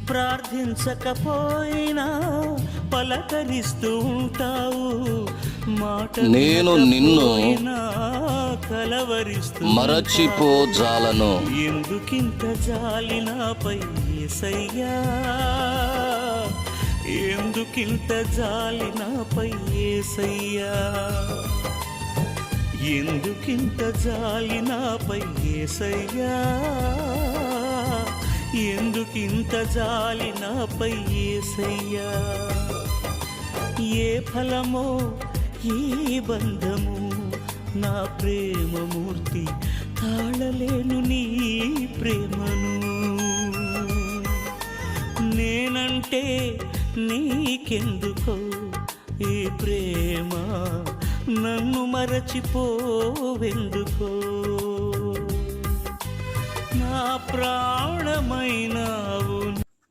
ప్రార్థించకపోయినా పలకరిస్తూ ఉంటావు, మాట నేను నిన్ను కలవరిస్తూ మరచిపోజాలను. ఎందుకింత జాలి నాపై యేసయ్యా, ఎందుకింత జాలి నాపై యేసయ్యా, ఎందుకింత జాలి నాపై యేసయ్యా, ఎందుకింత జాలి నాపై యేసయ్యా. ఏ ఫలమో ఈ బంధము, నా ప్రేమమూర్తి తాళలేను నీ ప్రేమను. నేనంటే నీకెందుకో ఈ ప్రేమ, నన్ను మరచిపోవెందుకో. నా ప్రాణమైనావు